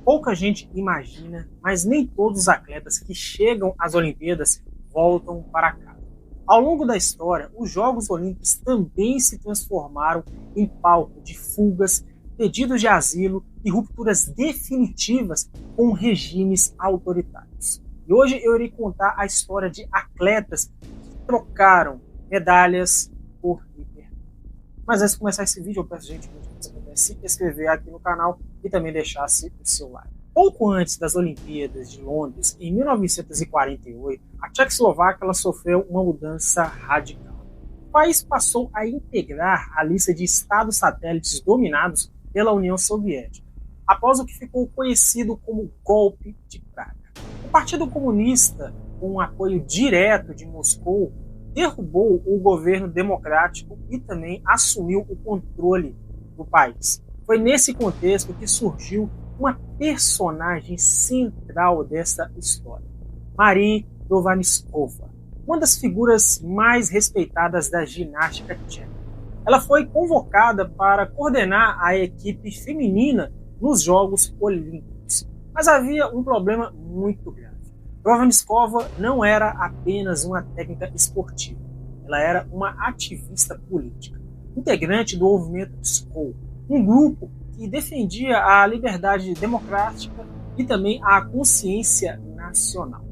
Pouca gente imagina, mas nem todos os atletas que chegam às Olimpíadas voltam para casa. Ao longo da história, os Jogos Olímpicos também se transformaram em palco de fugas, pedidos de asilo e rupturas definitivas com regimes autoritários. E hoje eu irei contar a história de atletas que trocaram medalhas por liberdade. Mas antes de começar esse vídeo, eu peço gentilmente que você pudesse se inscrever aqui no canal e também deixasse o seu like. Pouco antes das Olimpíadas de Londres, em 1948, a Tchecoslováquia sofreu uma mudança radical. O país passou a integrar a lista de estados satélites dominados pela União Soviética, após o que ficou conhecido como Golpe de Praga. O Partido Comunista, com o apoio direto de Moscou, derrubou o governo democrático e também assumiu o controle do país. Foi nesse contexto que surgiu uma personagem central dessa história, Marie Dovanskova, uma das figuras mais respeitadas da ginástica tcheca. Ela foi convocada para coordenar a equipe feminina nos Jogos Olímpicos, mas havia um problema muito grave. Dovanskova não era apenas uma técnica esportiva, ela era uma ativista política, integrante do movimento Skol, um grupo que defendia a liberdade democrática e também a consciência nacional.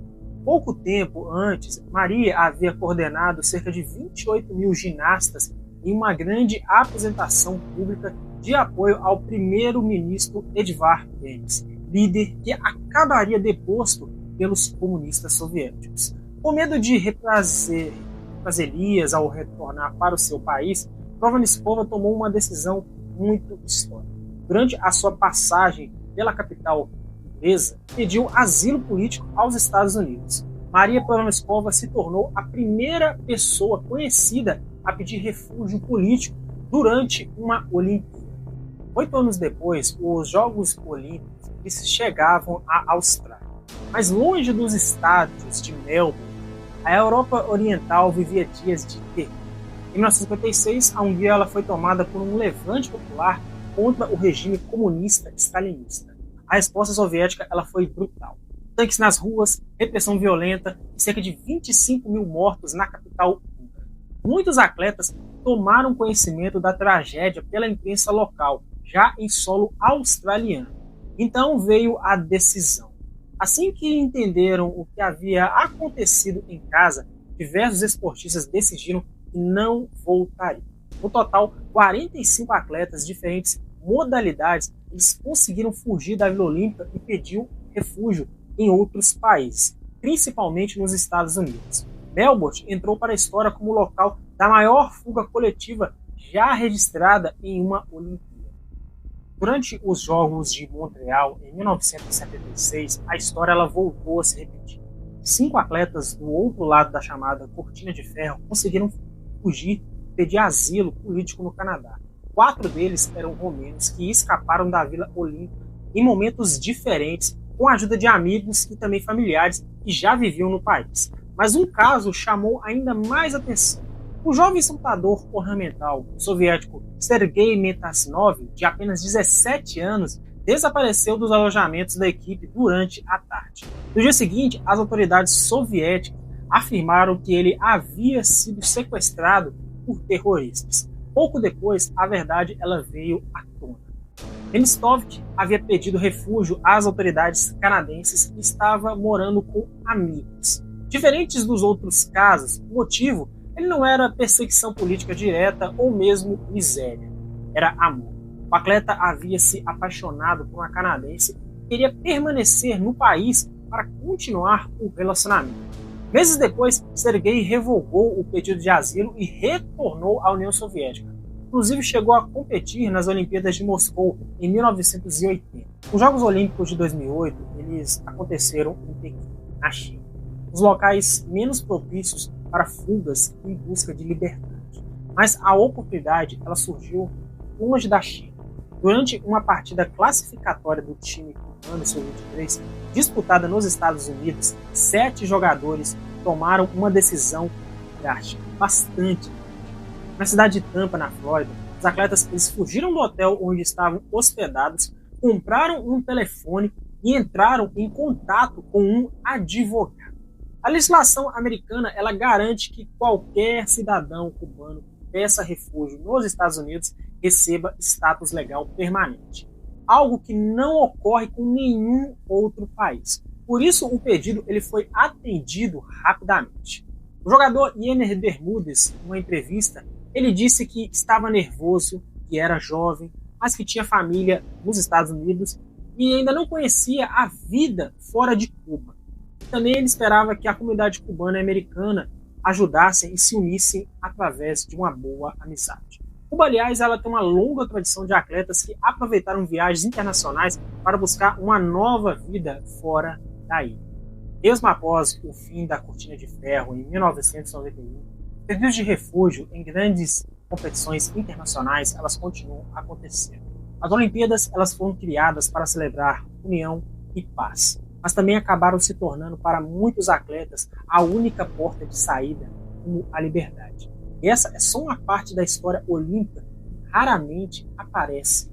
Pouco tempo antes, Maria havia coordenado cerca de 28 mil ginastas em uma grande apresentação pública de apoio ao primeiro-ministro Edvard Benes, líder que acabaria deposto pelos comunistas soviéticos. Com medo de represalias ao retornar para o seu país, Dovanskova tomou uma decisão muito histórica. Durante a sua passagem pela capital inglesa, pediu asilo político aos Estados Unidos. Maria Dovanskova se tornou a primeira pessoa conhecida a pedir refúgio político durante uma Olimpíada. 8 anos depois, os Jogos Olímpicos chegavam à Austrália. Mas longe dos estádios de Melbourne, a Europa Oriental vivia dias de terror. Em 1956, a Hungria foi tomada por um levante popular contra o regime comunista stalinista. A resposta soviética foi brutal. Tanques nas ruas, repressão violenta e cerca de 25 mil mortos na capital húngara. Muitos atletas tomaram conhecimento da tragédia pela imprensa local, já em solo australiano. Então veio a decisão. Assim que entenderam o que havia acontecido em casa, diversos esportistas decidiram que não voltariam. No total, 45 atletas de diferentes modalidades eles conseguiram fugir da Vila Olímpica e pediu refúgio em outros países, principalmente nos Estados Unidos. Melbourne entrou para a história como local da maior fuga coletiva já registrada em uma Olimpíada. Durante os Jogos de Montreal, em 1976, a história voltou a se repetir. 5 atletas do outro lado da chamada cortina de ferro conseguiram fugir e pedir asilo político no Canadá. 4 deles eram romenos que escaparam da Vila Olímpica em momentos diferentes, com a ajuda de amigos e também familiares que já viviam no país. Mas um caso chamou ainda mais atenção. O jovem saltador ornamental soviético Sergei Metasinov, de apenas 17 anos, desapareceu dos alojamentos da equipe durante a tarde. No dia seguinte, as autoridades soviéticas afirmaram que ele havia sido sequestrado por terroristas. Pouco depois, a verdade veio à tona. Denistovich havia pedido refúgio às autoridades canadenses e estava morando com amigos. Diferentes dos outros casos, o motivo não era perseguição política direta ou mesmo miséria, era amor. O atleta havia se apaixonado por uma canadense e queria permanecer no país para continuar o relacionamento. Meses depois, Sergei revogou o pedido de asilo e retornou à União Soviética. Inclusive chegou a competir nas Olimpíadas de Moscou em 1980. Os Jogos Olímpicos de 2008 eles aconteceram em Pequim, na China, os locais menos propícios para fugas em busca de liberdade. Mas a oportunidade surgiu longe da China. Durante uma partida classificatória do time cubano sub-23, disputada nos Estados Unidos, 7 jogadores tomaram uma decisão drástica, bastante. Na cidade de Tampa, na Flórida, os atletas eles fugiram do hotel onde estavam hospedados, compraram um telefone e entraram em contato com um advogado. A legislação americana ela garante que qualquer cidadão cubano que peça refúgio nos Estados Unidos receba status legal permanente, algo que não ocorre com nenhum outro país. Por isso, o pedido ele foi atendido rapidamente. O jogador Yener Bermúdez, em uma entrevista, ele disse que estava nervoso, que era jovem, mas que tinha família nos Estados Unidos e ainda não conhecia a vida fora de Cuba. Também ele esperava que a comunidade cubana e americana ajudassem e se unissem através de uma boa amizade. Cuba, aliás, ela tem uma longa tradição de atletas que aproveitaram viagens internacionais para buscar uma nova vida fora da ilha. Mesmo após o fim da Cortina de Ferro em 1991, pedidos de refúgio em grandes competições internacionais elas continuam acontecendo. As Olimpíadas elas foram criadas para celebrar união e paz, mas também acabaram se tornando para muitos atletas a única porta de saída como a liberdade. E essa é só uma parte da história olímpica que raramente aparece